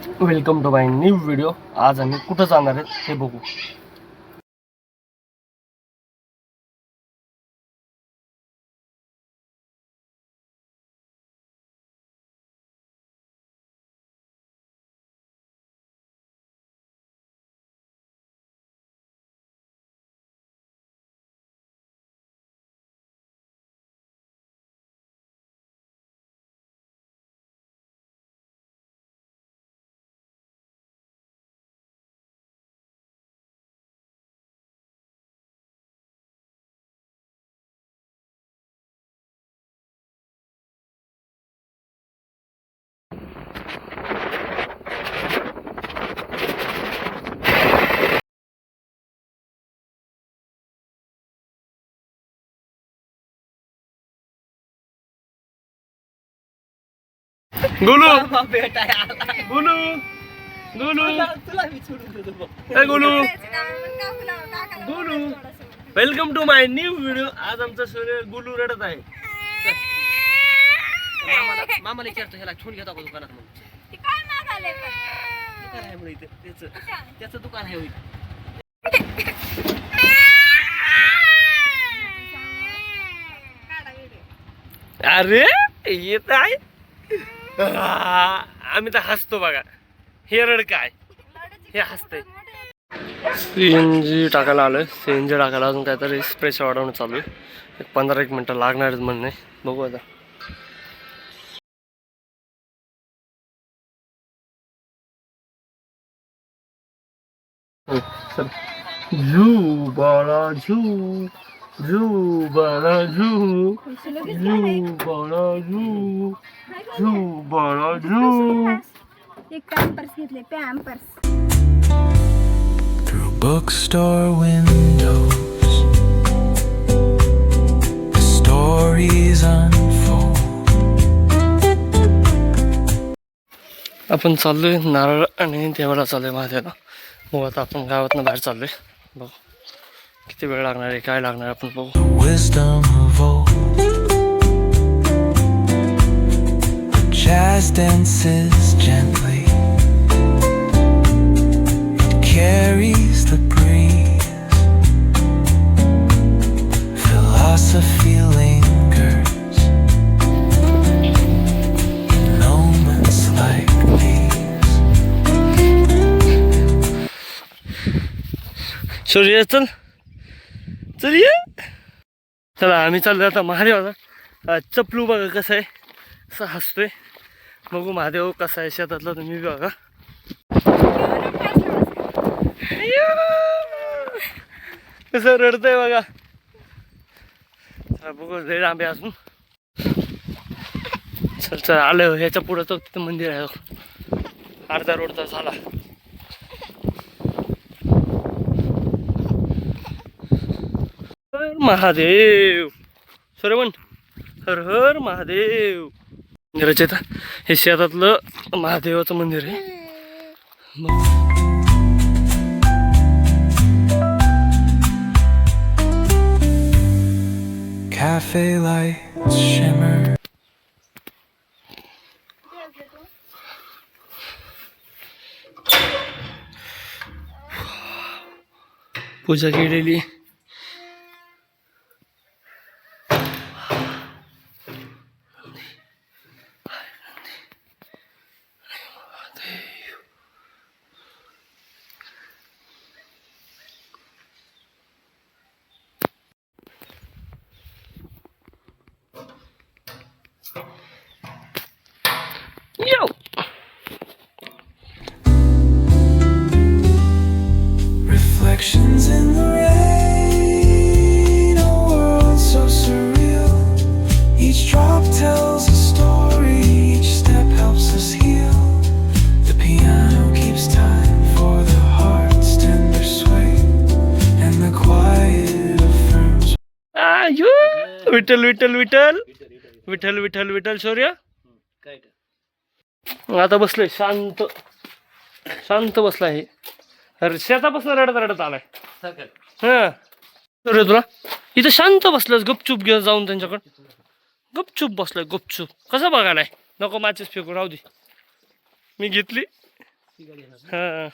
Welcome to my new video. आज आम्ही कुठं जाणार आहेत हे बघू. Golu Golu Golu Golu Golu welcome to my new video. आज आमचा सूर्य गोलू रडत आहे. मामाला विचारतो ह्याला ठेवून घेता दुकानात म्हणून दुकान आहे म्हणून इथे त्याचं दुकान आहे होईल. अरे येत आहे. आम्ही तर हसतो बघा. हे रड काय हे हसतंय. सीएनजी टाकायला आलोय. सीएनजी टाकायला अजून काहीतरी स्प्रेस वाढवणं चालू आहे. 15-1 मिनिटं लागणार आहेत म्हणणे. बघू आता. झू बाळा झू झू बाळा झू झू बाळा झू झू बाळा झू. एक पॅम्पर्स घेतले पॅम्पर्स. Through bookstore windows, the stories unfold. आपण चाललोय नारळ आणि देवाला चाललोय महादेवाला. बघू आता आपण गावातनं बाहेर चाललोय. बघू किती वेळ लागणार आहे काय लागणार आपण बघू. The wisdom of old, the jazz dances gently, it carries the breeze, philosophy lingers in moments like these. सूर्य चल चल ये. चला आम्ही चाललो आता महादेवाला. चपलू बघा कसं आहे असं हसतोय. बघू महादेव कसा आहे शेतातला तुम्ही बघा. कसं रडतंय बघा. बघू लय लांबे असून. चल चल आलं ह्याच्या पुढं तर तिथं मंदिर आहे. अर्धा रोड तर झाला. महादेव सूर्यमन हर हर महादेव. मंदिराचे हे शेतातलं महादेवाचं मंदिर आहे. Cafe lights shimmer. पूजा केलेली. Yo! Reflections in the rain, a world so surreal. Each drop tells a story, each step helps us heal. The piano keeps time for the heart's tender sway, and the quiet affirms. आयो विठ्ठल विठ्ठल विठ्ठल विठ्ठल विठ्ठल विठ्ठल सूर्य. आता बसलोय शांत शांत बसला आहे. अरे शेतापासून रडत रडत आलाय. हा सूर्य तुला इथं शांत बसलास गपचूप घेऊन जाऊन त्यांच्याकडं गपचूप बसलाय. गपचूप कसं बघायलाय. नको माचीस फेकू राहू दे. मी घेतली हा